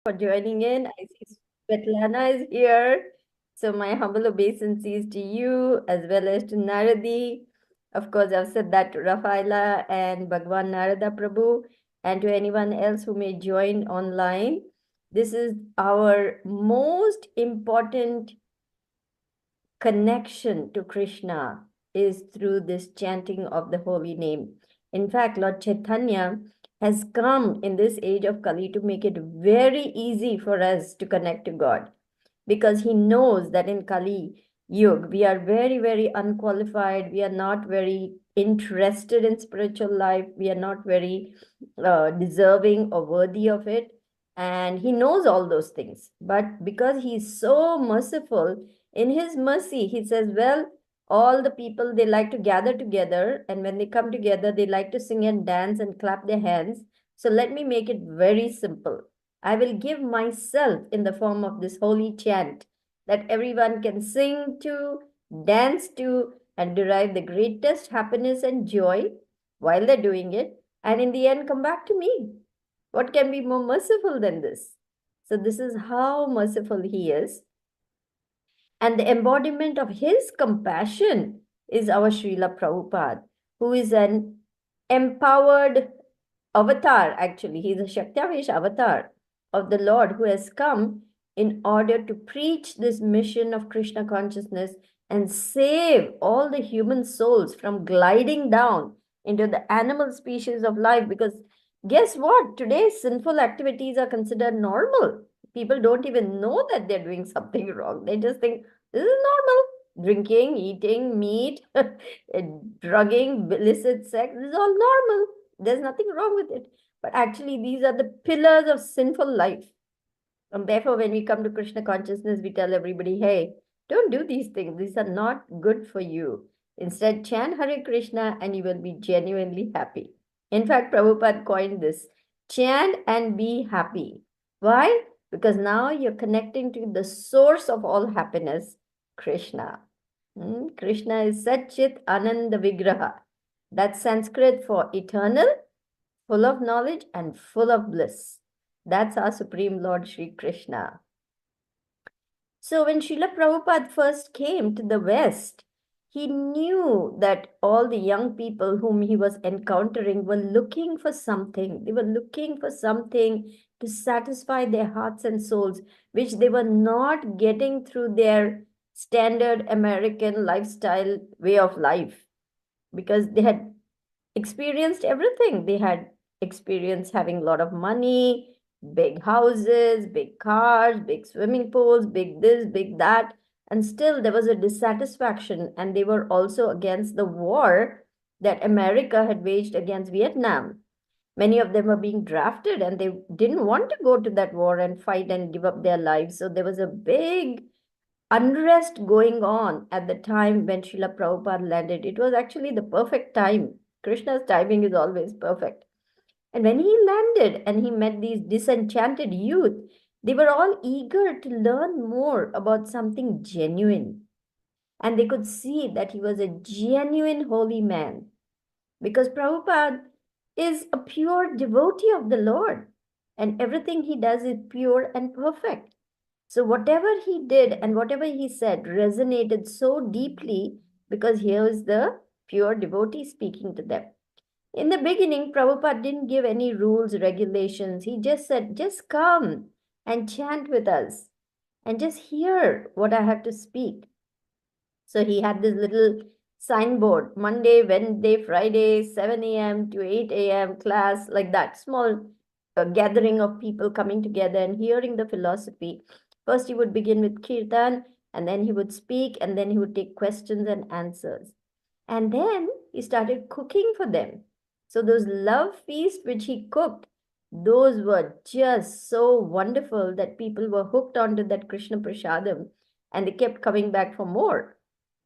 for joining in. I see Svetlana is here. So my humble obeisances to you as well as to Naradi. Of course, I've said that to Rafaela and Bhagwan Narada Prabhu and to anyone else who may join online. This is our most important connection to Krishna is through this chanting of the holy name. In fact, Lord Chaitanya has come in this age of Kali to make it very easy for us to connect to God because he knows that in Kali Yuga, we are very, very unqualified. We are not very interested in spiritual life. We are not very deserving or worthy of it. And he knows all those things. But because he's so merciful, in his mercy, he says, well, all the people, they like to gather together. And when they come together, they like to sing and dance and clap their hands. So let me make it very simple. I will give myself in the form of this holy chant that everyone can sing to, dance to, and derive the greatest happiness and joy while they're doing it. And in the end, come back to me. What can be more merciful than this? So, this is how merciful he is. And the embodiment of his compassion is our Srila Prabhupada, who is an empowered avatar, actually. He's a Shaktavesh avatar of the Lord who has come in order to preach this mission of Krishna consciousness and save all the human souls from gliding down into the animal species of life. Because guess what? Today, sinful activities are considered normal. People don't even know that they're doing something wrong. They just think this is normal. Drinking, eating meat, drugging, illicit sex, this is all normal. There's nothing wrong with it. But actually, these are the pillars of sinful life. And therefore, when we come to Krishna consciousness, we tell everybody, hey, don't do these things. These are not good for you. Instead, chant Hare Krishna and you will be genuinely happy. In fact, Prabhupada coined this chant and be happy. Why? Because now you're connecting to the source of all happiness, Krishna. Krishna is Satchit Ananda Vigraha. That's Sanskrit for eternal, full of knowledge, and full of bliss. That's our Supreme Lord Sri Krishna. So when Srila Prabhupada first came to the West, he knew that all the young people whom he was encountering were looking for something. They were looking for something to satisfy their hearts and souls, which they were not getting through their standard American lifestyle way of life, because they had experienced everything. They had experienced having a lot of money, big houses, big cars, big swimming pools, big this, big that. And still there was a dissatisfaction. And they were also against the war that America had waged against Vietnam. Many of them were being drafted and they didn't want to go to that war and fight and give up their lives. So there was a big unrest going on at the time when Srila Prabhupada landed. It was actually the perfect time. Krishna's timing is always perfect. And when he landed and he met these disenchanted youth, they were all eager to learn more about something genuine. And they could see that he was a genuine holy man because Prabhupada is a pure devotee of the Lord and everything he does is pure and perfect. So whatever he did and whatever he said resonated so deeply because here is the pure devotee speaking to them. In the beginning, Prabhupada didn't give any rules, regulations. He just said, just come and chant with us and just hear what I have to speak. So he had this little signboard, Monday, Wednesday, Friday, 7 a.m. to 8 a.m. class, like that, small gathering of people coming together and hearing the philosophy. First, he would begin with kirtan, and then he would speak, and then he would take questions and answers. And then he started cooking for them. So those love feasts which he cooked, those were just so wonderful that people were hooked onto that Krishna Prasadam and they kept coming back for more.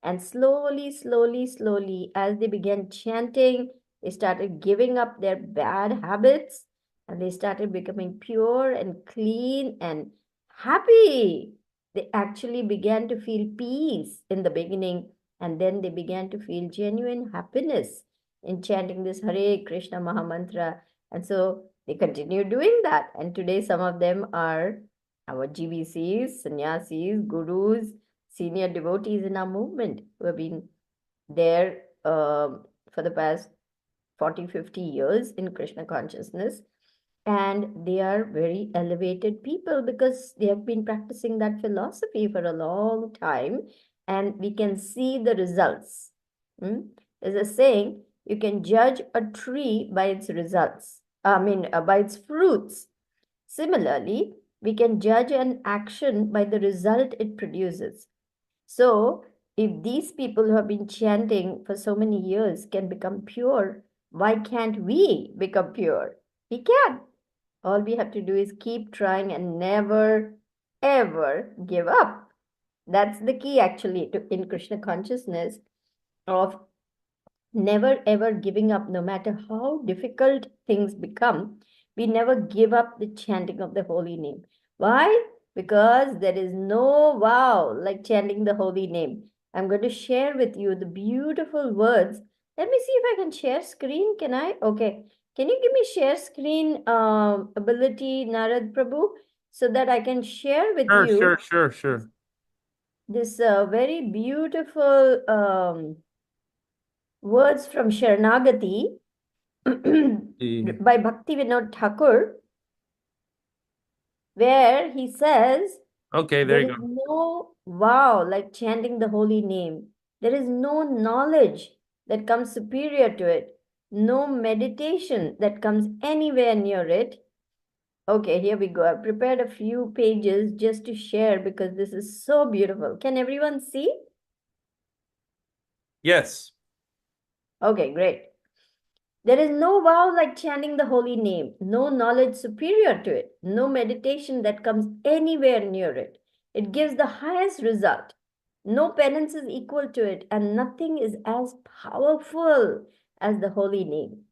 And slowly, slowly, slowly, as they began chanting, they started giving up their bad habits and they started becoming pure and clean and happy. They actually began to feel peace in the beginning, and then they began to feel genuine happiness in chanting this Hare Krishna Maha Mantra. And so They continue doing that. And today, some of them are our GBCs, sannyasis, gurus, senior devotees in our movement who have been there for the past 40, 50 years in Krishna consciousness. And they are very elevated people because they have been practicing that philosophy for a long time. And we can see the results. There's a saying, you can judge a tree by its results. By its fruits. Similarly, we can judge an action by the result it produces. So, if these people who have been chanting for so many years can become pure, why can't we become pure? We can. All we have to do is keep trying and never, ever give up. That's the key, actually, in Krishna consciousness of never ever giving up, no matter how difficult things become. We never give up the chanting of the holy name. Why? Because there is no wow like chanting the holy name. I'm going to share with you the beautiful words. Let me see if I can share screen. Can I? Okay. Can you give me share screen ability, Narad Prabhu, so that I can share with you Sure. this very beautiful words from Sharanagati by Bhakti Vinod Thakur, where he says, Okay, there there you is go. no wow like chanting the holy name. There is no knowledge that comes superior to it, no meditation that comes anywhere near it. Okay, here we go. I've prepared a few pages just to share because this is so beautiful. Can everyone see? Yes. Okay, great. There is no vow like chanting the holy name, no knowledge superior to it, no meditation that comes anywhere near it. It gives the highest result. No penance is equal to it, and nothing is as powerful as the holy name.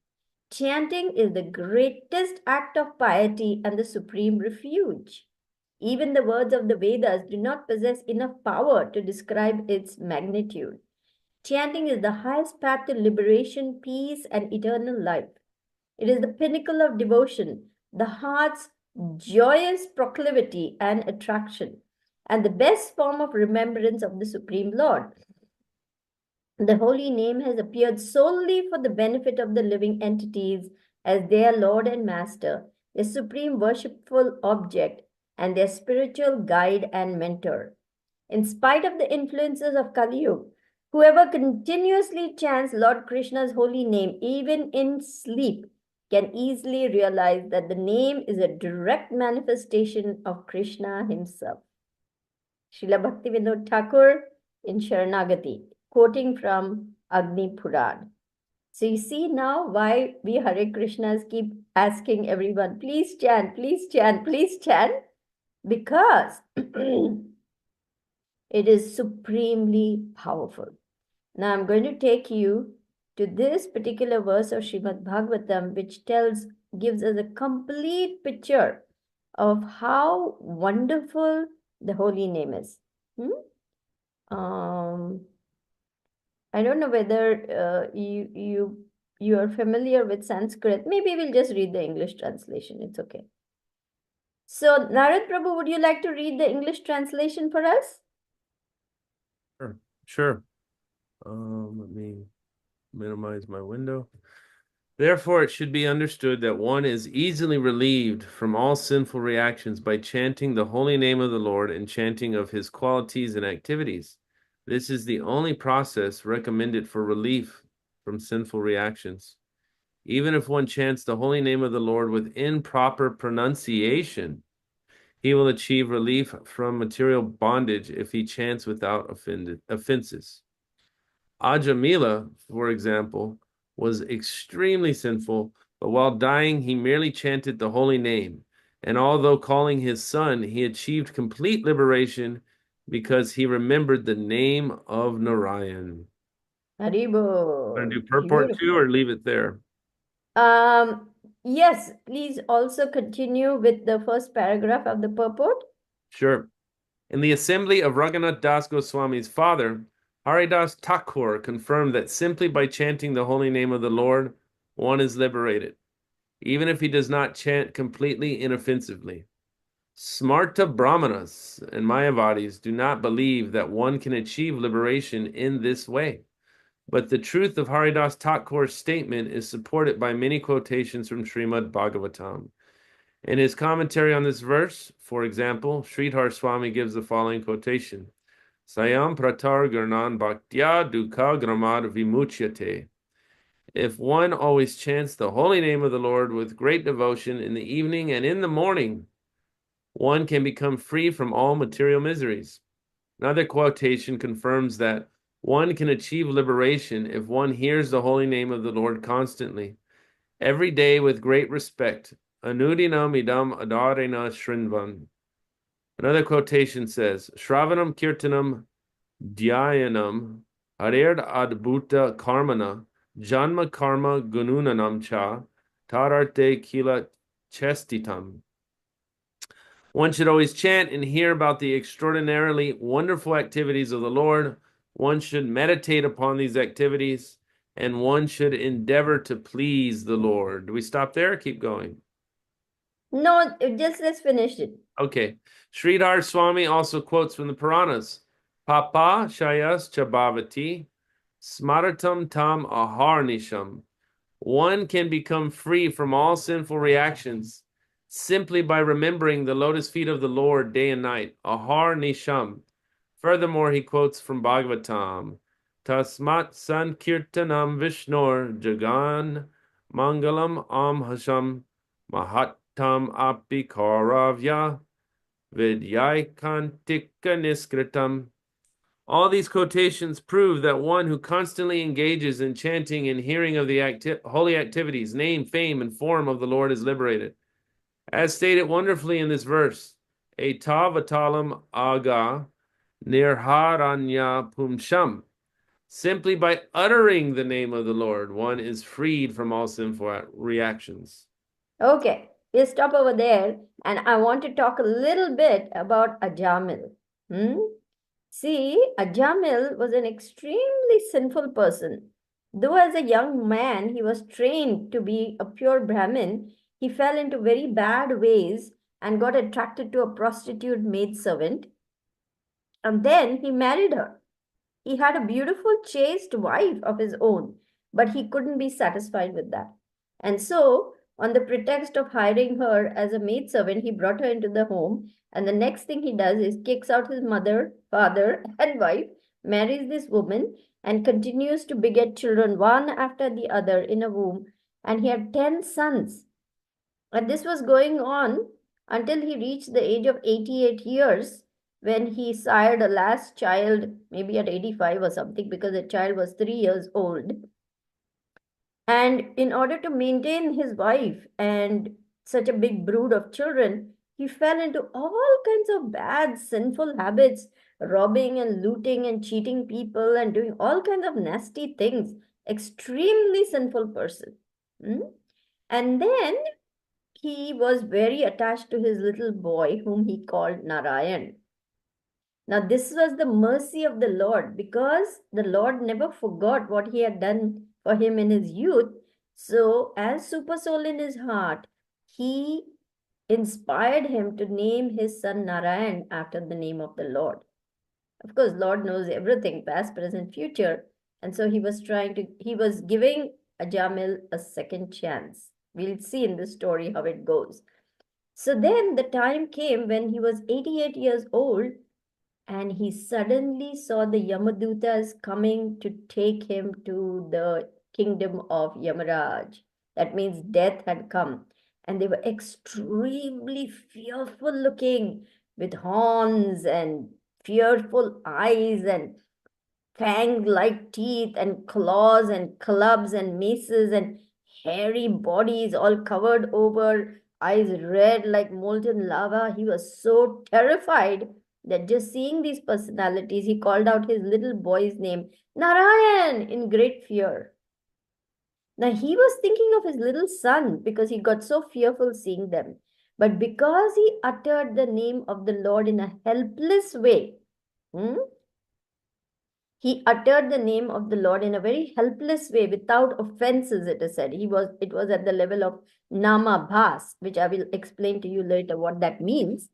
Chanting is the greatest act of piety and the supreme refuge. Even the words of the Vedas do not possess enough power to describe its magnitude. Chanting is the highest path to liberation, peace, and eternal life. It is the pinnacle of devotion, the heart's joyous proclivity and attraction, and the best form of remembrance of the Supreme Lord. The holy name has appeared solely for the benefit of the living entities as their Lord and Master, their supreme worshipful object, and their spiritual guide and mentor. In spite of the influences of Kali Yuga, whoever continuously chants Lord Krishna's holy name, even in sleep, can easily realize that the name is a direct manifestation of Krishna himself. Srila Bhaktivinoda Thakur in Sharanagati, quoting from Agni Puran. So you see now why we Hare Krishnas keep asking everyone, please chant, please chant, please chant, because it is supremely powerful. Now I'm going to take you to this particular verse of Srimad Bhagavatam, which gives us a complete picture of how wonderful the holy name is. Um, I don't know whether you are familiar with Sanskrit. Maybe we'll just read the English translation. It's okay. So, Narad Prabhu, would you like to read the English translation for us? Sure. Let me minimize my window. Therefore, it should be understood that one is easily relieved from all sinful reactions by chanting the holy name of the Lord and chanting of his qualities and activities. This is the only process recommended for relief from sinful reactions. Even if one chants the holy name of the Lord with improper pronunciation, he will achieve relief from material bondage if he chants without offenses. Ajamila, for example, was extremely sinful, but while dying, he merely chanted the holy name. And although calling his son, he achieved complete liberation because he remembered the name of Narayan. Want to Haribo, do purport too, beautiful. or leave it there? Um, yes, please also continue with the first paragraph of the purport. Sure. In the assembly of Raghunath Das Goswami's father, Haridas Thakur confirmed that simply by chanting the holy name of the Lord, one is liberated. even if he does not chant completely inoffensively. Smarta Brahmanas and Mayavadis do not believe that one can achieve liberation in this way. But the truth of Haridas Thakur's statement is supported by many quotations from Srimad Bhagavatam. In his commentary on this verse, for example, Sridhar Swami gives the following quotation: Sayam pratar gurnan bhaktya dukha gramad vimuchyate. If one always chants the holy name of the Lord with great devotion in the evening and in the morning, one can become free from all material miseries. Another quotation confirms that one can achieve liberation if one hears the holy name of the Lord constantly, every day with great respect. Anudinam idam adarena shrinvan. Another quotation says, Shravanam kirtanam dhyayanam harir adbhuta karmana janma karma gununanam cha tararte kila chestitam. One should always chant and hear about the extraordinarily wonderful activities of the Lord. One should meditate upon these activities, and one should endeavor to please the Lord. Do we stop there or keep going? No, just let's finish it. Okay. Sridhar Swami also quotes from the Puranas. Papa Shayas Chabhavati Smaratam Tam Aharnisham. One can become free from all sinful reactions simply by remembering the lotus feet of the Lord day and night. Ahar Nisham. Furthermore, he quotes from Bhagavatam. Tasmat Sankirtanam Vishnor Jagan Mangalam Am Hasham Mahattam Api Kauravya Vidyaikantika Niskritam. All these quotations prove that one who constantly engages in chanting and hearing of the holy activities, name, fame, and form of the Lord is liberated. As stated wonderfully in this verse, Etavatalam aga nirharanya pumsham. Simply by uttering the name of the Lord, one is freed from all sinful reactions. Okay, we'll stop over there, and I want to talk a little bit about Ajamil. See, Ajamil was an extremely sinful person. Though as a young man he was trained to be a pure Brahmin, he fell into very bad ways and got attracted to a prostitute maidservant, and then he married her. He had a beautiful, chaste wife of his own, but he couldn't be satisfied with that. And so, on the pretext of hiring her as a maidservant, he brought her into the home. And the next thing he does is kicks out his mother, father, and wife, marries this woman, and continues to beget children one after the other in a womb. And he had 10 sons. And this was going on until he reached the age of 88 years, when he sired a last child, maybe at 85 or something, because the child was 3 years old. And in order to maintain his wife and such a big brood of children, he fell into all kinds of bad, sinful habits, robbing and looting and cheating people and doing all kinds of nasty things. Extremely sinful person. And then he was very attached to his little boy, whom he called Narayan. Now, this was the mercy of the Lord, because the Lord never forgot what he had done for him in his youth. So, as super soul in his heart, he inspired him to name his son Narayan after the name of the Lord. Of course, Lord knows everything, past, present, future. And so he was giving Ajamil a second chance. We'll see in the story how it goes. So then the time came when he was 88 years old, and he suddenly saw the Yamadutas coming to take him to the kingdom of Yamaraj. That means death had come. And they were extremely fearful looking, with horns and fearful eyes and fang-like teeth and claws and clubs and maces and hairy bodies all covered over, eyes red like molten lava. He was so terrified that just seeing these personalities, he called out his little boy's name, Narayan, in great fear. Now he was thinking of his little son because he got so fearful seeing them. But because he uttered the name of the Lord in a helpless way, He uttered the name of the Lord in a very helpless way, without offenses, it is said. It was at the level of nama bhas, which I will explain to you later what that means.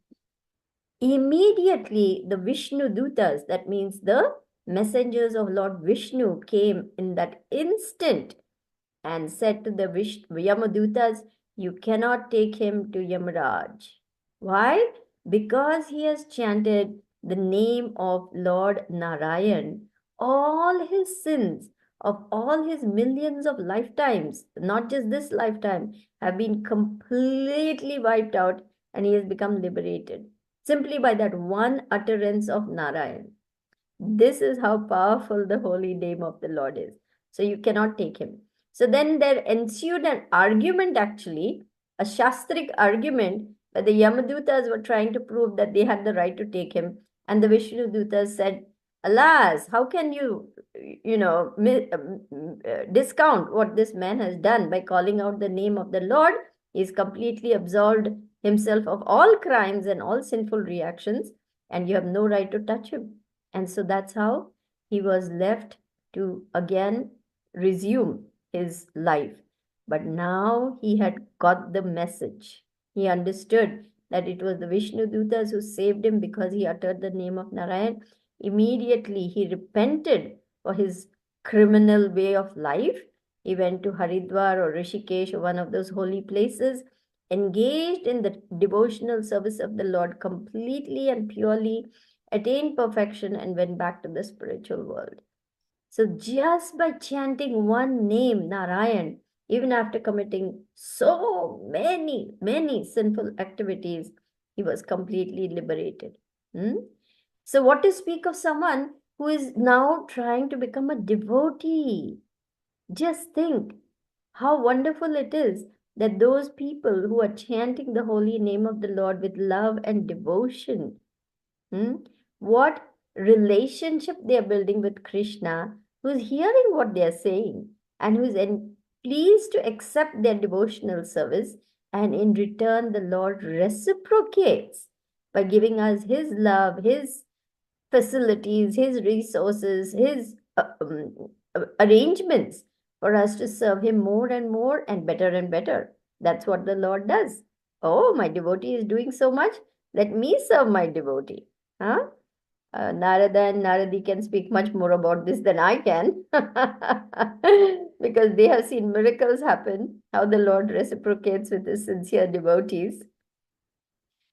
Immediately, the Vishnu Dutas, that means the messengers of Lord Vishnu, came in that instant and said to the Yamadutas, "You cannot take him to Yamaraj." Why? Because he has chanted the name of Lord Narayan. All his sins of all his millions of lifetimes, not just this lifetime, have been completely wiped out, and he has become liberated simply by that one utterance of Narayan. This is how powerful the holy name of the Lord is. So you cannot take him. So then there ensued an argument, actually, a Shastric argument, where the Yamadutas were trying to prove that they had the right to take him. And the Vishnu Dutas said, "Alas, how can you, discount what this man has done by calling out the name of the Lord? He is completely absolved himself of all crimes and all sinful reactions, and you have no right to touch him." And so that's how he was left to again resume his life. But now he had got the message. He understood that it was the Vishnu Dutas who saved him because he uttered the name of Narayan. Immediately he repented for his criminal way of life. He went to Haridwar or Rishikesh or one of those holy places, engaged in the devotional service of the Lord completely and purely, attained perfection, and went back to the spiritual world. So, just by chanting one name, Narayan, even after committing so many sinful activities, he was completely liberated. Hmm? So, what to speak of someone who is now trying to become a devotee? Just think how wonderful it is that those people who are chanting the holy name of the Lord with love and devotion, what relationship they are building with Krishna, who's hearing what they are saying and who's pleased to accept their devotional service. And in return, the Lord reciprocates by giving us his love, his facilities, his resources, his arrangements for us to serve him more and more and better and better. That's what the Lord does. Oh, my devotee is doing so much. Let me serve my devotee. Huh? Narada and Naradi can speak much more about this than I can because they have seen miracles happen, how the Lord reciprocates with his sincere devotees.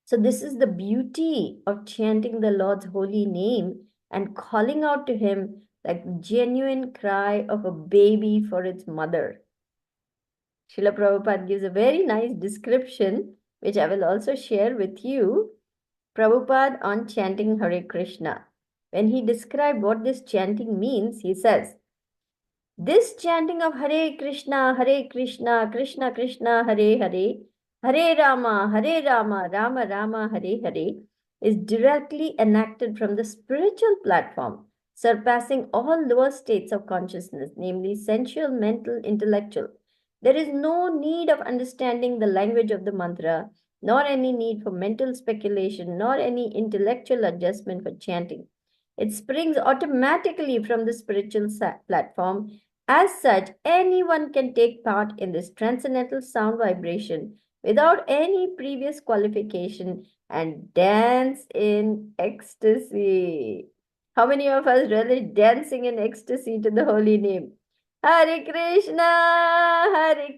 So, this is the beauty of chanting the Lord's holy name and calling out to him like the genuine cry of a baby for its mother. Srila Prabhupada gives a very nice description, which I will also share with you. Prabhupada on chanting Hare Krishna. When he described what this chanting means, he says, "This chanting of Hare Krishna, Krishna Krishna, Hare Hare, Hare Rama, Rama Rama, Hare Hare is directly enacted from the spiritual platform, surpassing all lower states of consciousness, namely sensual, mental, intellectual. There is no need of understanding the language of the mantra, nor any need for mental speculation, nor any intellectual adjustment for chanting. It springs automatically from the spiritual platform. As such, anyone can take part in this transcendental sound vibration without any previous qualification and dance in ecstasy." How many of us relish dancing in ecstasy to the holy name? Hare Krishna,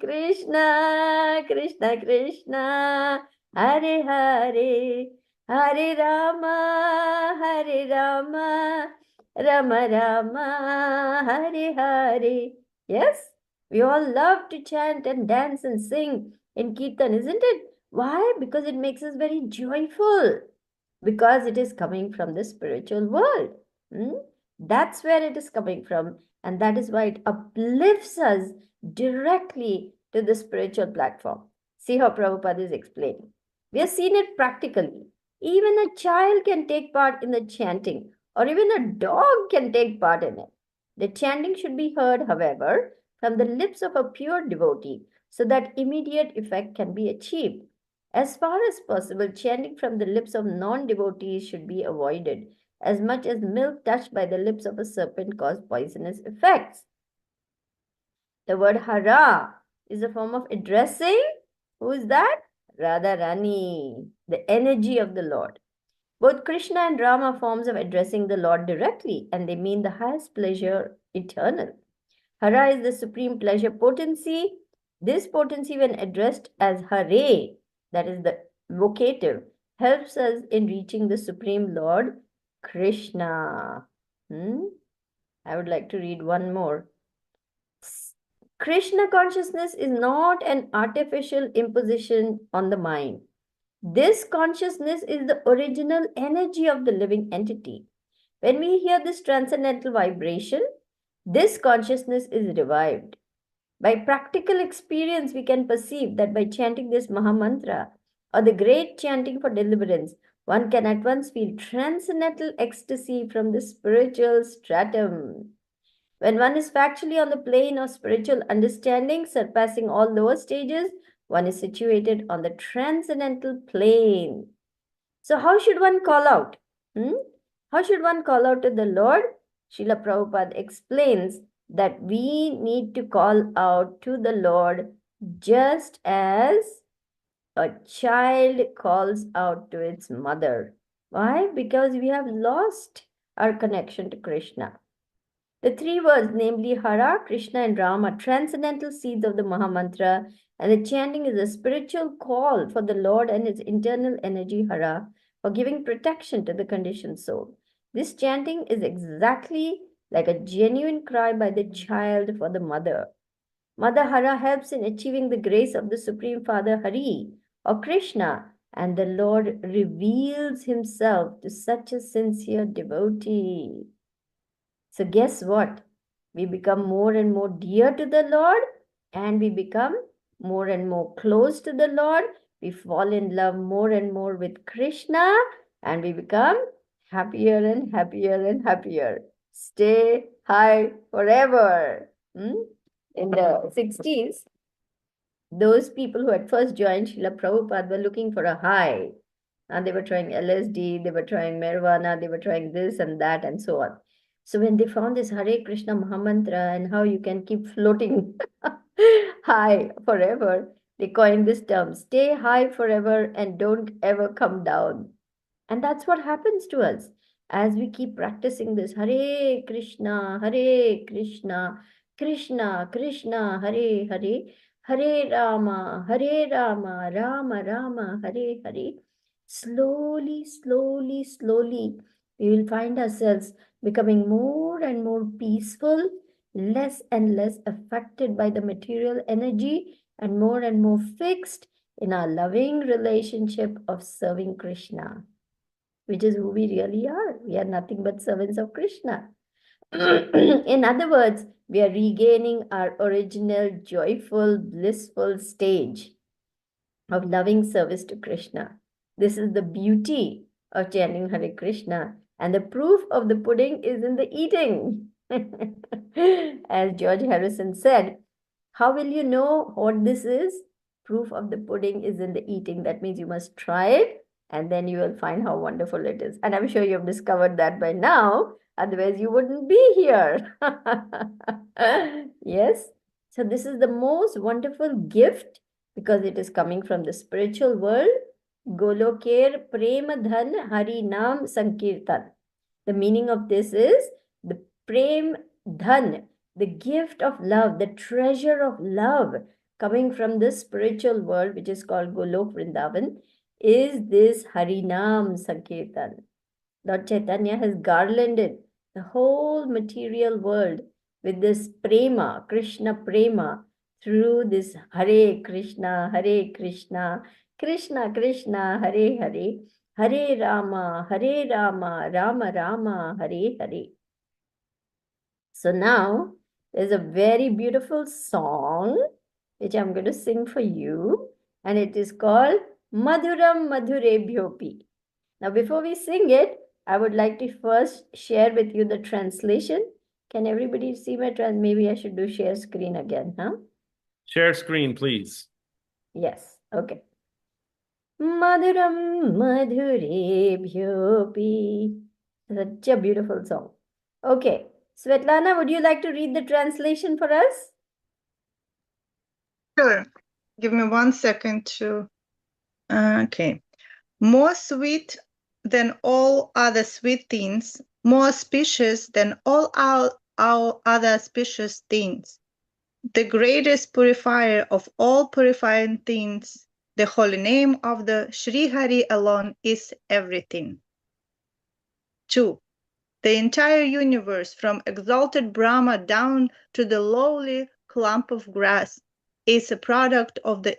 Krishna Krishna, Hare Hare, Hare Rama, Hare Rama, Rama Rama, Hare Hare. Yes, we all love to chant and dance and sing in Kirtan, isn't it? Why? Because it makes us very joyful. Because it is coming from the spiritual world. That's where it is coming from. And that is why it uplifts us directly to the spiritual platform. See how Prabhupada is explaining. We have seen it practically. Even a child can take part in the chanting, or even a dog can take part in it. The chanting should be heard, however, from the lips of a pure devotee, so that immediate effect can be achieved. As far as possible, chanting from the lips of non devotees should be avoided, as much as milk touched by the lips of a serpent caused poisonous effects. The word Hara is a form of addressing. Who is that? Radharani, the energy of the Lord. Both Krishna and Rama are forms of addressing the Lord directly, and they mean the highest pleasure eternal. Hara is the supreme pleasure potency. This potency, when addressed as Hare, that is the vocative, helps us in reaching the supreme Lord, Krishna. I would like to read one more. Krishna consciousness is not an artificial imposition on the mind. This consciousness is the original energy of the living entity. When we hear this transcendental vibration, this consciousness is revived. By practical experience, we can perceive that by chanting this Maha Mantra or the great chanting for deliverance, one can at once feel transcendental ecstasy from the spiritual stratum. When one is factually on the plane of spiritual understanding, surpassing all lower stages, one is situated on the transcendental plane. So, how should one call out? How should one call out to the Lord? Srila Prabhupada explains that we need to call out to the Lord just as a child calls out to its mother. Why? Because we have lost our connection to Krishna. The three words, namely Hara, Krishna, and Rama, are transcendental seeds of the Maha Mantra, and the chanting is a spiritual call for the Lord and his internal energy, Hara, for giving protection to the conditioned soul. This chanting is exactly like a genuine cry by the child for the mother. Mother Hara helps in achieving the grace of the Supreme Father Hari or Krishna, and the Lord reveals himself to such a sincere devotee. So, guess what? We become more and more dear to the Lord, and we become more and more close to the Lord. We fall in love more and more with Krishna, and we become happier and happier and happier. Stay high forever. In the 60s, those people who had first joined Srila Prabhupada were looking for a high. And they were trying LSD, they were trying marijuana, they were trying this and that, and so on. So when they found this Hare Krishna Mahamantra and how you can keep floating high forever, they coined this term, stay high forever and don't ever come down. And that's what happens to us as we keep practicing this Hare Krishna, Krishna Krishna, Hare Hare, Hare Rama, Rama Rama, Hare Hare. Slowly, slowly, slowly, we will find ourselves becoming more and more peaceful, less and less affected by the material energy, and more fixed in our loving relationship of serving Krishna, which is who we really are. We are nothing but servants of Krishna. In other words, we are regaining our original joyful, blissful stage of loving service to Krishna. This is the beauty of chanting Hare Krishna, and the proof of the pudding is in the eating. As George Harrison said, how will you know what this is? Proof of the pudding is in the eating. That means you must try it, and then you will find how wonderful it is. And I'm sure you've discovered that by now. Otherwise, you wouldn't be here. Yes. So this is the most wonderful gift because it is coming from the spiritual world. Golokir Prema Dhan Hari Nam Sankirtan. The meaning of this is the Prem Dhan, the gift of love, the treasure of love coming from the spiritual world, which is called Golok Vrindavan, is this Harinam Sankirtan. Lord Chaitanya has garlanded the whole material world with this prema, Krishna prema, through this Hare Krishna, Krishna Krishna, Hare Hare, Hare Rama, Rama Rama, Hare Hare. So now there's a very beautiful song which I'm going to sing for you, and it is called Madhuram Madhurebhyopi. Now, before we sing it, I would like to first share with you the translation. Can everybody see my translation? Maybe I should do share screen again, huh? Share screen, please. Yes, okay. Madhuram Madhurebhyopi Such a beautiful song. Okay, Svetlana, would you like to read the translation for us? Sure. Give me 1 second to. Okay. More sweet than all other sweet things, more specious than all our other specious things. The greatest purifier of all purifying things, the holy name of the Sri Hari alone is everything. 2. The entire universe, from exalted Brahma down to the lowly clump of grass, is a product of the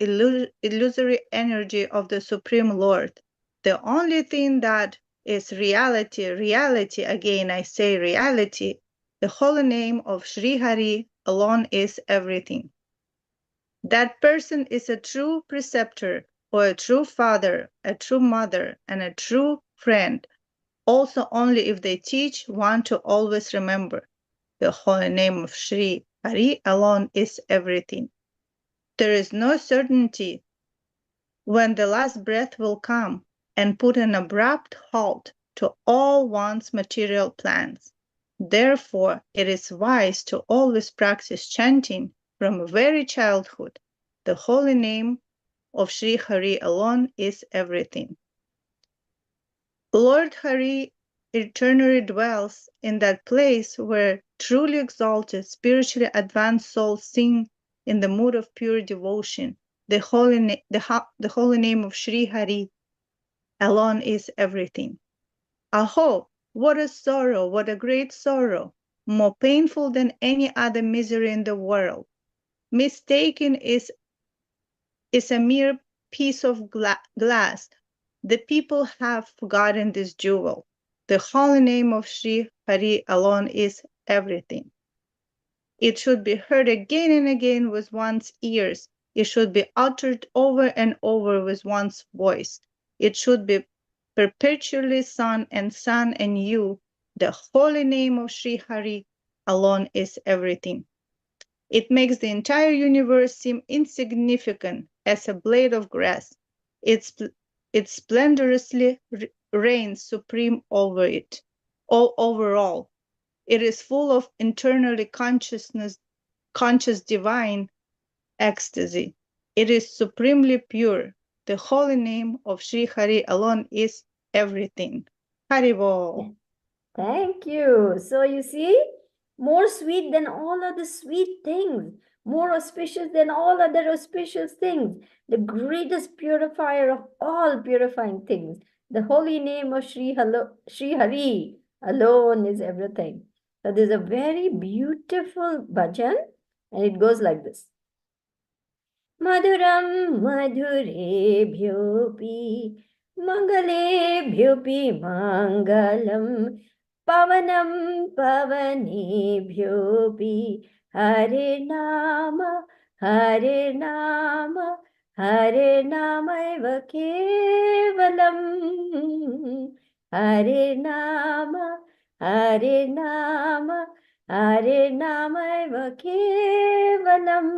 illusory energy of the Supreme Lord. The only thing that is reality, reality, again I say reality, the holy name of Sri Hari alone is everything. That person is a true preceptor, or a true father, a true mother, and a true friend, also only if they teach one to always remember. The holy name of Sri Hari alone is everything. There is no certainty when the last breath will come and put an abrupt halt to all one's material plans. Therefore, it is wise to always practice chanting from very childhood. The holy name of Sri Hari alone is everything. Lord Hari eternally dwells in that place where truly exalted, spiritually advanced souls sing in the mood of pure devotion. The holy name of Sri Hari alone is everything. Aho, what a sorrow, what a great sorrow, more painful than any other misery in the world. Mistaken is a mere piece of glass. The people have forgotten this jewel. The holy name of Sri Hari alone is everything. It should be heard again and again with one's ears. It should be uttered over and over with one's voice. It should be perpetually sung and you. The holy name of Sri Hari alone is everything. It makes the entire universe seem insignificant as a blade of grass. It splendorously reigns supreme over it, all overall. It is full of internally conscious divine ecstasy. It is supremely pure. The holy name of Sri Hari alone is everything. Haribol. Thank you. So you see, more sweet than all other sweet things, more auspicious than all other auspicious things, the greatest purifier of all purifying things. The holy name of Sri Hari alone is everything. So there's a very beautiful bhajan, and it goes like this. मधुरं मधुरेभ्योऽपि मङ्गलेभ्योऽपि मङ्गलं पवनं पवनेभ्योऽपि हरिर्नाम हरिर्नाम हरिर्नामैव केवलम् हरिर्नाम हरिर्नाम हरिर्नामैव केवलम्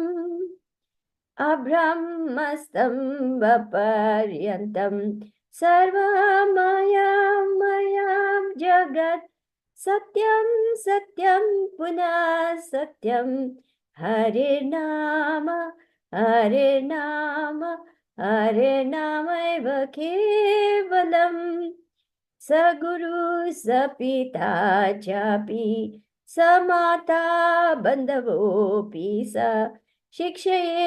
अब्रह्मस्तम्भपर्यन्तं सर्वमयमयं जगत् सत्यं सत्यं पुनः सत्यं हरिर्नाम हरिर्नाम हरिर्नामैव केवलम् स गुरु स पिता चापि स माता बन्धवोऽपि स शिक्षये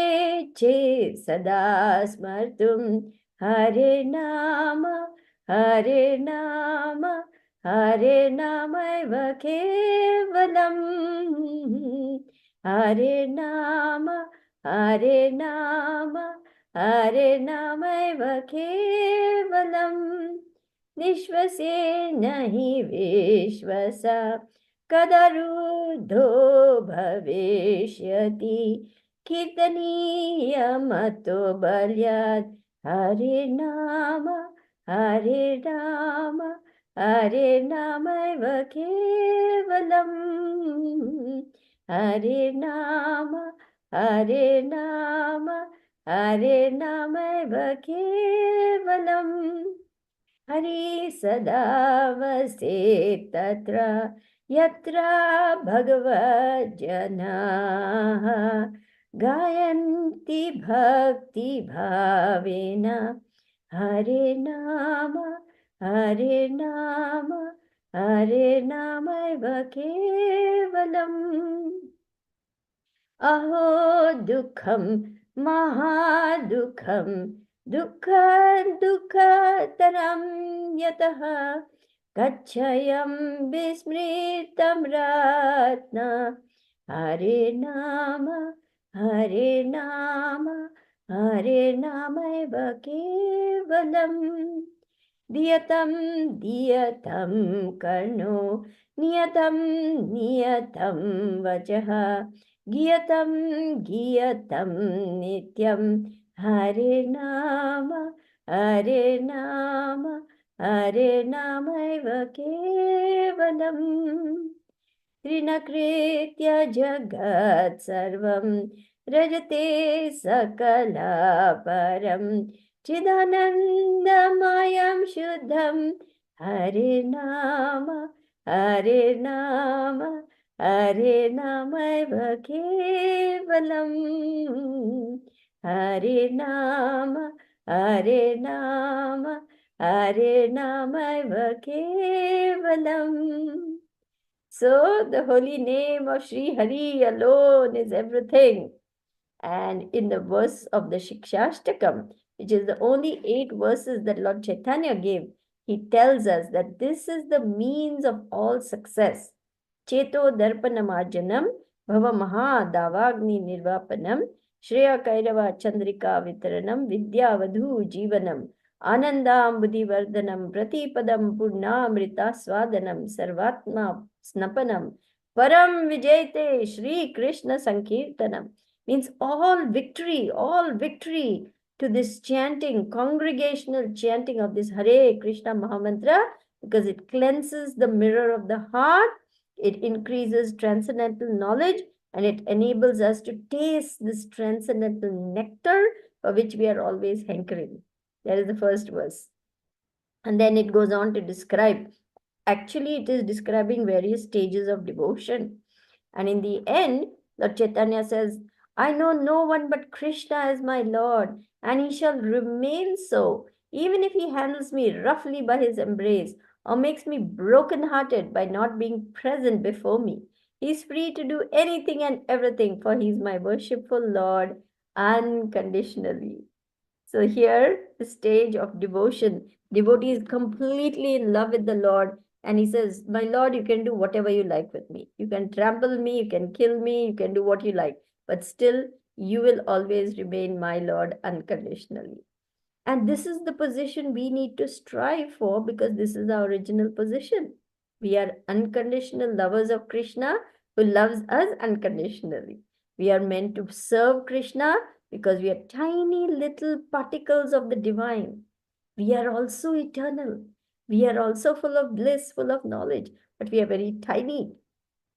चेत् सदा स्मर्तुं हरिर्नाम हरिर्नाम हरिर्नामैव केवलम् हरिर्नाम हरिर्नाम हरिर्नामैव केवलम् निश्वसेन हि विश्वसा कदरुद्धो भविष्यति कीर्तनीयमतो बल्यात् हरिर्नाम हरिर्नाम हरिर्नामैव केवलम् हरिर्नाम हरिर्नाम हरिर्नामैव केवलम् Hari sada vase tatra yatra bhagavad jana gayanti bhakti bhavena Hare Nama Hare Nama Hare Nama Kevalam Aho Dukham Mahadukham Dukkataram Yataha Gacchayam Vismritam Ratna Hare Nama Hare Nama Hare Nama Kevalam Diyatam diyatam karno niyatam niyatam vajaha giyatam giyatam nityam hare nama hare nama hare nama eva kevalam Trinakritya jagat sarvam rajate sakalaparam Chidanandamayam shuddham Hare Nama Hare Nama Hare Nama eva kevalam Hare Nama Hare Nama Hare Nama eva kevalam. So the holy name of Sri Hari alone is everything. And in the verse of the Shikshashtakam, which is the only 8 verses that Lord Chaitanya gave, he tells us that this is the means of all success. Cheto darpanamajanam bhava maha davagni nirvapanam shreya kairava chandrika vitaranam vidya vadhu jivanam anandam buddhi vardhanam pratipadam purnamrita swadanam sarvatma snapanam param vijayate Shri Krishna sankirtanam means all victory to this chanting, congregational chanting of this Hare Krishna Mahamantra, because it cleanses the mirror of the heart, it increases transcendental knowledge, and it enables us to taste this transcendental nectar for which we are always hankering. That is the first verse. And then it goes on to describe, actually, it is describing various stages of devotion. And in the end, Lord Chaitanya says, I know no one but Krishna as my Lord, and he shall remain so, even if he handles me roughly by his embrace, or makes me broken-hearted by not being present before me. He is free to do anything and everything, for he is my worshipful Lord unconditionally. So here, the stage of devotion, devotee is completely in love with the Lord, and he says, my Lord, you can do whatever you like with me. You can trample me, you can kill me, you can do what you like, but still you will always remain my Lord unconditionally. And this is the position we need to strive for, because this is our original position. We are unconditional lovers of Krishna who loves us unconditionally. We are meant to serve Krishna because we are tiny little particles of the divine. We are also eternal. We are also full of bliss, full of knowledge, but we are very tiny.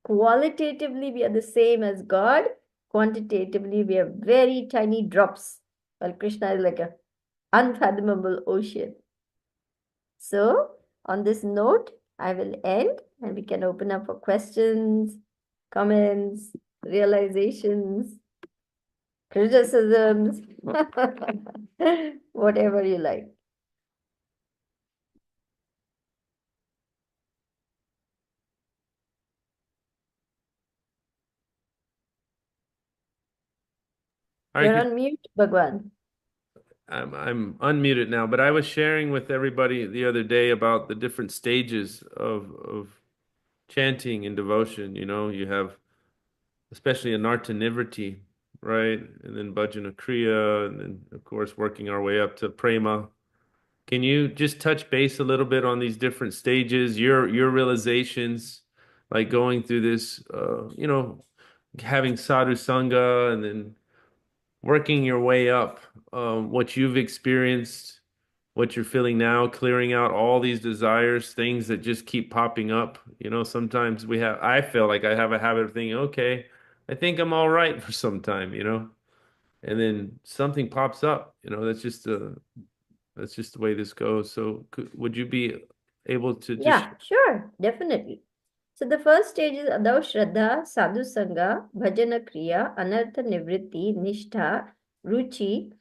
Qualitatively, we are the same as God. Quantitatively, we are very tiny drops, while Krishna is like a unfathomable ocean. So, on this note, I will end and we can open up for questions, comments, realizations, criticisms, whatever you like. You're on mute, Bhagwan. I'm unmuted now, but I was sharing with everybody the other day about the different stages of chanting and devotion. You know, you have especially Anarta Nivriti, right? And then Bhajana Kriya, and then of course working our way up to Prema. Can you just touch base a little bit on these different stages, your realizations, like going through this, having sadhu sangha and then working your way up, what you've experienced, what you're feeling now, clearing out all these desires, things that just keep popping up. You know, sometimes I feel like I have a habit of thinking, okay, I think I'm all right for some time, and then something pops up, that's just That's just the way this goes. So would you be able to just... Yeah, sure, definitely. So the first stage is Adav Shraddha, Sadhu Sangha, Bhajana Kriya, Anartha Nivritti, Nishtha, Ruchi,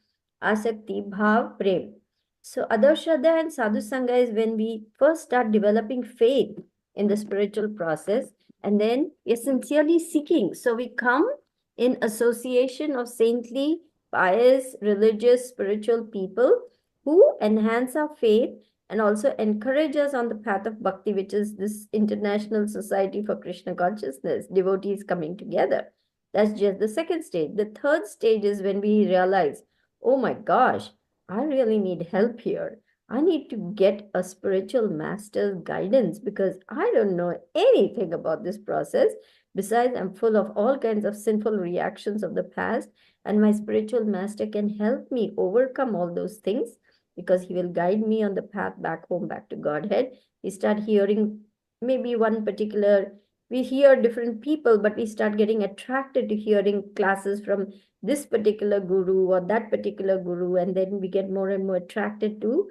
Asakti, Bhav, Prem. So Adav Shraddha and Sadhu Sangha is when we first start developing faith in the spiritual process, and then we're sincerely seeking. So we come in association of saintly, pious, religious, spiritual people who enhance our faith and also encourage us on the path of bhakti, which is this international society for Krishna consciousness, devotees coming together. That's just the second stage. The third stage is when we realize, oh my gosh, I really need help here. I need to get a spiritual master's guidance because I don't know anything about this process. Besides, I'm full of all kinds of sinful reactions of the past, and my spiritual master can help me overcome all those things because he will guide me on the path back home, back to Godhead. We start hearing maybe one particular, we hear different people, but we start getting attracted to hearing classes from this particular guru or that particular guru, and then we get more and more attracted to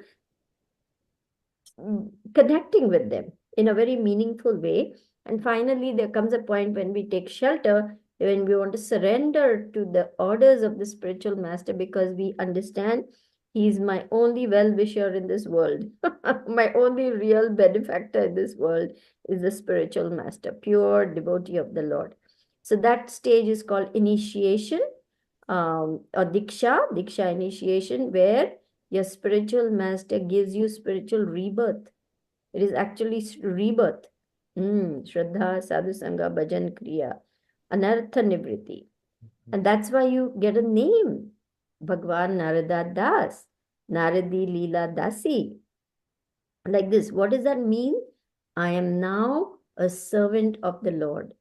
connecting with them in a very meaningful way. And finally, there comes a point when we take shelter, when we want to surrender to the orders of the spiritual master because we understand he is my only well-wisher in this world. My only real benefactor in this world is the spiritual master, pure devotee of the Lord. So that stage is called initiation, or Diksha initiation, where your spiritual master gives you spiritual rebirth. It is actually rebirth. Shraddha, Sadhu Sangha, Bhajan Kriya, Anartha Nivritti. And that's why you get a name. Bhagwan Narada Das, Naradi Leela Dasi. Like this. What does that mean? I am now a servant of the Lord.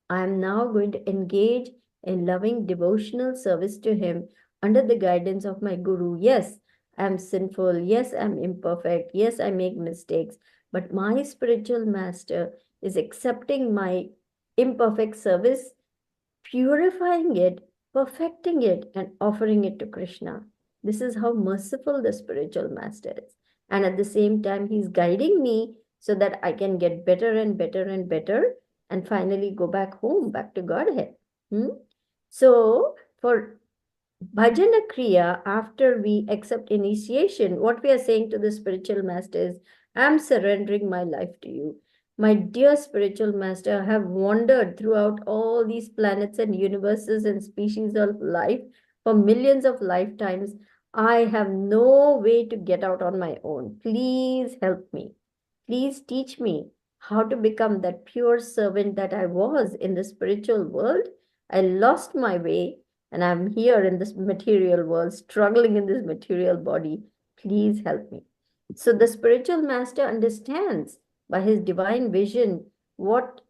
I am now going to engage in loving devotional service to Him under the guidance of my Guru. Yes, I am sinful. Yes, I am imperfect. Yes, I make mistakes. But my spiritual master is accepting my imperfect service, purifying it, perfecting it, and offering it to Krishna. This is how merciful the spiritual master is. And at the same time, he's guiding me so that I can get better and better and better and finally go back home, back to Godhead. So, for Bhajana Kriya, after we accept initiation, what we are saying to the spiritual master is, I'm surrendering my life to you. My dear spiritual master, I have wandered throughout all these planets and universes and species of life for millions of lifetimes. I have no way to get out on my own. Please help me. Please teach me how to become that pure servant that I was in the spiritual world. I lost my way and I'm here in this material world, struggling in this material body. Please help me. So the spiritual master understands by his divine vision what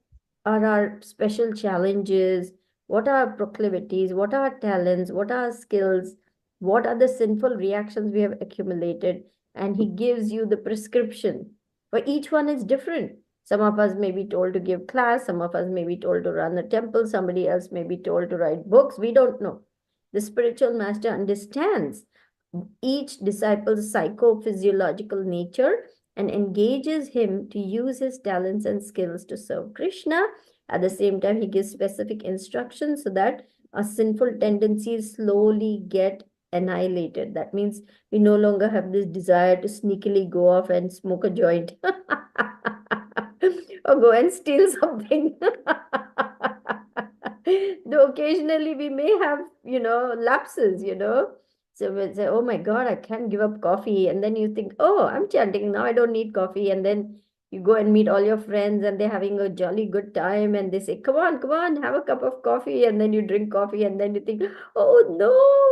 are our special challenges, what are our proclivities, what are our talents, what are our skills, what are the sinful reactions we have accumulated, and he gives you the prescription. For each one is different. Some of us may be told to give class, some of us may be told to run a temple, somebody else may be told to write books. We don't know. The spiritual master understands each disciple's psychophysiological nature and engages him to use his talents and skills to serve Krishna. At the same time, he gives specific instructions so that our sinful tendencies slowly get annihilated. That means we no longer have this desire to sneakily go off and smoke a joint or go and steal something. Though occasionally we may have, lapses, So we'll say, oh my God, I can't give up coffee. And then you think, oh, I'm chanting now, I don't need coffee. And then you go and meet all your friends and they're having a jolly good time. And they say, come on, have a cup of coffee. And then you drink coffee. And then you think, oh no,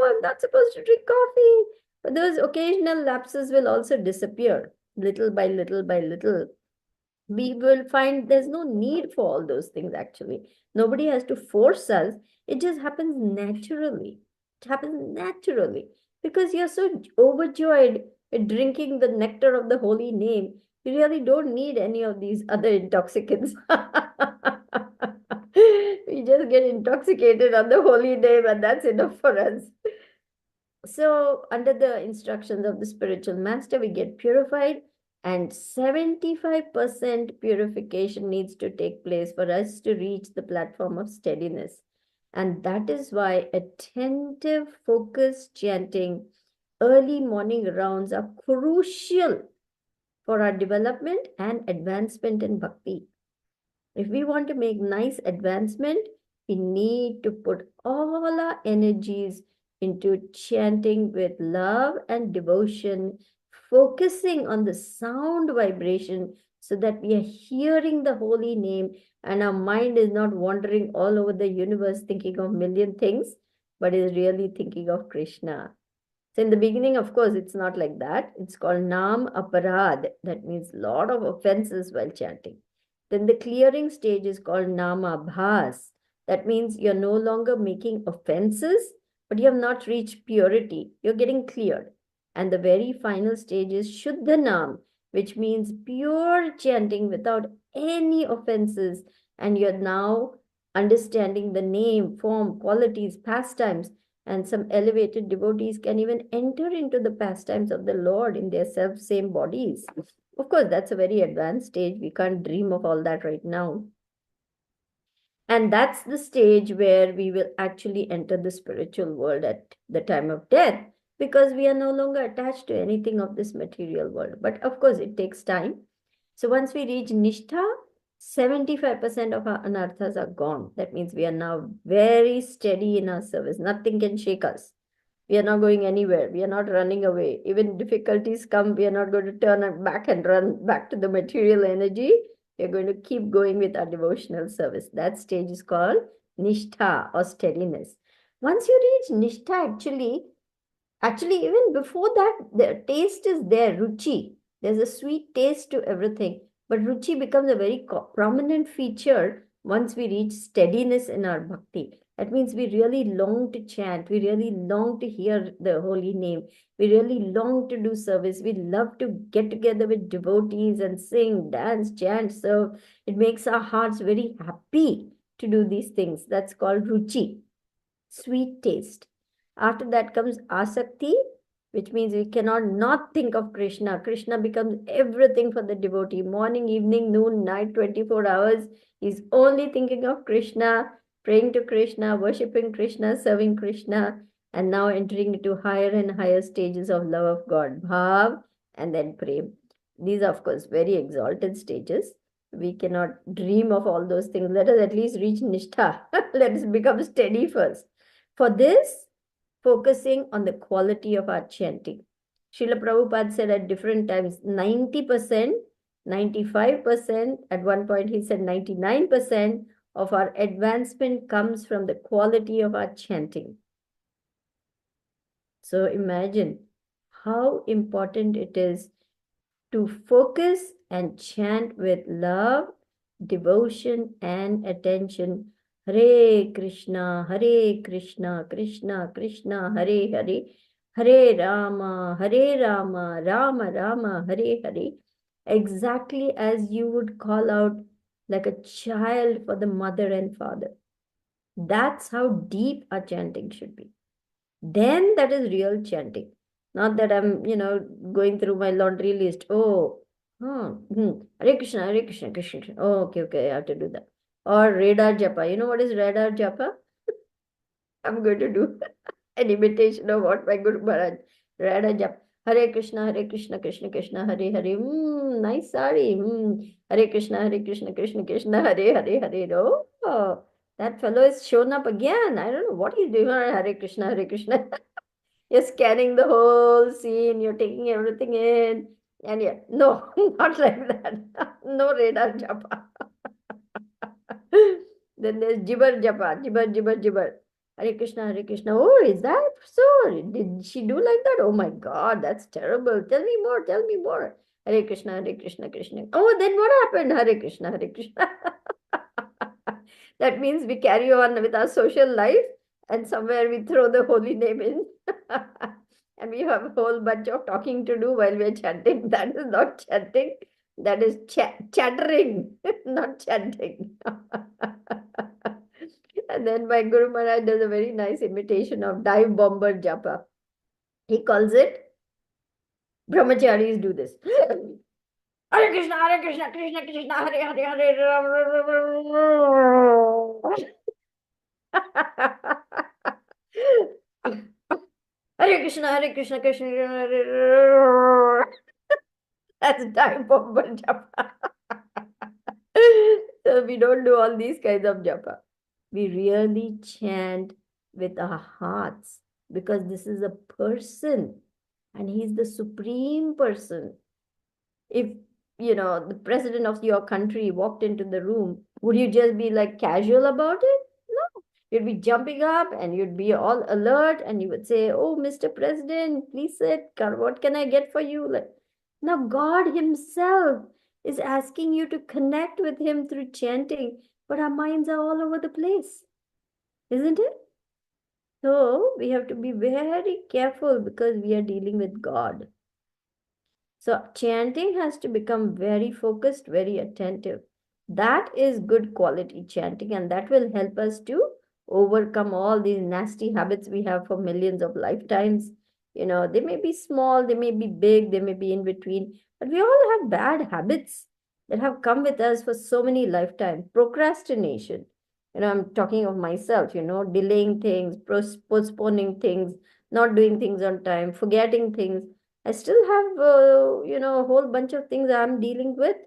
I'm not supposed to drink coffee. But those occasional lapses will also disappear little by little by little. We will find there's no need for all those things actually. Nobody has to force us. It just happens naturally. It happens naturally because you're so overjoyed with drinking the nectar of the holy name. You really don't need any of these other intoxicants. We just get intoxicated on the holy name, and that's enough for us. So, under the instructions of the spiritual master, we get purified, and 75% purification needs to take place for us to reach the platform of steadiness. And that is why attentive, focused chanting, early morning rounds are crucial for our development and advancement in bhakti. If we want to make nice advancement, we need to put all our energies into chanting with love and devotion, focusing on the sound vibration so that we are hearing the holy name and our mind is not wandering all over the universe thinking of million things, but is really thinking of Krishna. So in the beginning, of course, it's not like that. It's called Nam Aparad. That means lot of offenses while chanting. Then the clearing stage is called Nama Bhas. That means you're no longer making offenses, but you have not reached purity. You're getting cleared. And the very final stage is Shuddha Nam, which means pure chanting without any offenses. And you're now understanding the name, form, qualities, pastimes, and some elevated devotees can even enter into the pastimes of the Lord in their self-same bodies. Of course, that's a very advanced stage. We can't dream of all that right now. And that's the stage where we will actually enter the spiritual world at the time of death, because we are no longer attached to anything of this material world. But of course, it takes time. So once we reach Nishtha, 75% of our anarthas are gone. That means we are now very steady in our service. Nothing can shake us. We are not going anywhere. We are not running away. Even difficulties come, we are not going to turn back and run back to the material energy. We are going to keep going with our devotional service. That stage is called Nishtha or steadiness. Once you reach Nishtha, actually, even before that, the taste is there, Ruchi. There's a sweet taste to everything. But Ruchi becomes a very prominent feature once we reach steadiness in our bhakti. That means we really long to chant. We really long to hear the holy name. We really long to do service. We love to get together with devotees and sing, dance, chant, serve. It makes our hearts very happy to do these things. That's called Ruchi, sweet taste. After that comes Asakti, which means we cannot not think of Krishna. Krishna becomes everything for the devotee. Morning, evening, noon, night, 24 hours. He's only thinking of Krishna, praying to Krishna, worshipping Krishna, serving Krishna, and now entering into higher and higher stages of love of God. Bhav and then Prem. These are, of course, very exalted stages. We cannot dream of all those things. Let us at least reach Nishtha. Let us become steady first. For this, focusing on the quality of our chanting. Srila Prabhupada said at different times 90%, 95%, at one point he said 99% of our advancement comes from the quality of our chanting. So imagine how important it is to focus and chant with love, devotion, and attention. Hare Krishna, Krishna Krishna, Hare Hare, Hare Rama, Rama Rama, Hare Hare. Exactly as you would call out like a child for the mother and father. That's how deep our chanting should be. Then that is real chanting. Not that I'm, going through my laundry list. Oh, Hare Krishna, Krishna Krishna. Oh, okay, I have to do that. Or radar japa. You know what is radar japa? I'm going to do an imitation of what my Guru Maharaj. Radar japa. Hare Krishna, Krishna Krishna, Hare Hare. Nice sari. Hare Krishna, Krishna Krishna, Hare Hare Hare. Oh, that fellow is shown up again. I don't know what he's doing. Hare Krishna, Krishna. You're scanning the whole scene, you're taking everything in, and yeah, no, not like that. No radar japa. Then there's jibber japa, jibber. Hare Krishna. Oh, is that so? Did she do like that? Oh my God, that's terrible. Tell me more. Hare Krishna, Krishna. Oh, then what happened? Hare Krishna. That means we carry on with our social life and somewhere we throw the holy name in. And we have a whole bunch of talking to do while we're chanting. That is not chanting. That is chattering, not chanting. And then my Guru Maharaj does a very nice imitation of dive bomber japa. He calls it, brahmacharis do this. Hare Krishna, Krishna Krishna, Hare Hare, Hare Ram. Hare Krishna, Krishna Krishna, Hare. That's time for japa. So we don't do all these kinds of japa. We really chant with our hearts because this is a person and he's the supreme person. If the president of your country walked into the room, would you just be like casual about it? No, you'd be jumping up and you'd be all alert and you would say, "Oh, Mr. President, please sit. What can I get for you?" Like, now God himself is asking you to connect with him through chanting, but our minds are all over the place, isn't it? So we have to be very careful because we are dealing with God. So chanting has to become very focused, very attentive. That is good quality chanting, and that will help us to overcome all these nasty habits we have for millions of lifetimes. They may be small, they may be big, they may be in between, but we all have bad habits that have come with us for so many lifetimes. Procrastination. I'm talking of myself, delaying things, postponing things, not doing things on time, forgetting things. I still have, a whole bunch of things I'm dealing with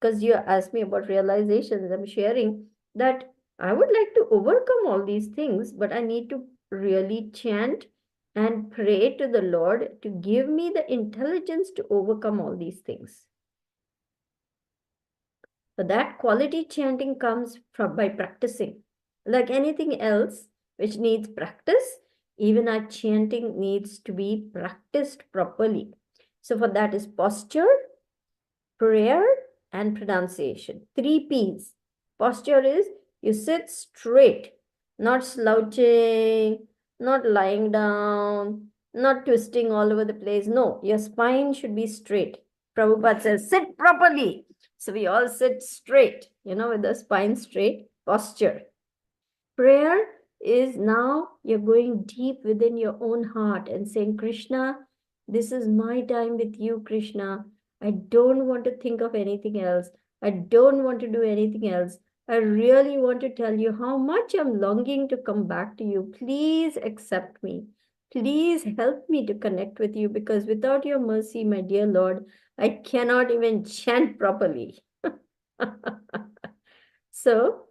because you asked me about realizations. I'm sharing that I would like to overcome all these things, but I need to really chant and pray to the Lord to give me the intelligence to overcome all these things. So that quality chanting comes from by practicing. Like anything else which needs practice, even our chanting needs to be practiced properly. So for that is posture, prayer, and pronunciation. 3 P's. Posture is you sit straight, not slouching, not lying down, not twisting all over the place. No, your spine should be straight. Prabhupada says, sit properly. So we all sit straight, with the spine straight. Posture. Prayer is now you're going deep within your own heart and saying, Krishna, this is my time with you, Krishna. I don't want to think of anything else. I don't want to do anything else. I really want to tell you how much I'm longing to come back to you. Please accept me. Please help me to connect with you because without your mercy, my dear Lord, I cannot even chant properly. So,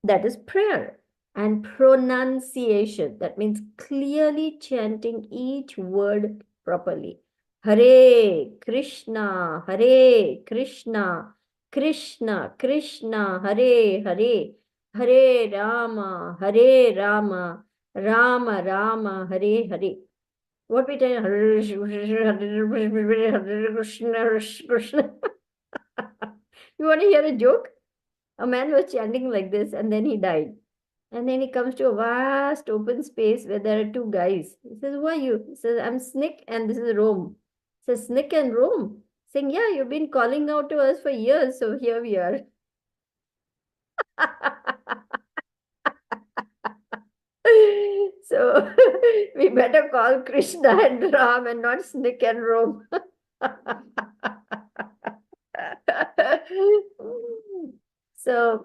that is prayer. And pronunciation, that means clearly chanting each word properly. Hare Krishna, Hare Krishna, Krishna Krishna, Hare Hare, Hare Rama, Hare Rama, Rama Rama, Hare Hare. What we tell Hare Krishna, Krishna. You want to hear a joke? A man was chanting like this and then he died. And then he comes to a vast open space where there are 2 guys. He says, who are you? He says, I'm Snick and this is Rome. He says, Snick and Rome? Saying, yeah, you've been calling out to us for years, so here we are. So we better call Krishna and Ram and not Snick and Rome. So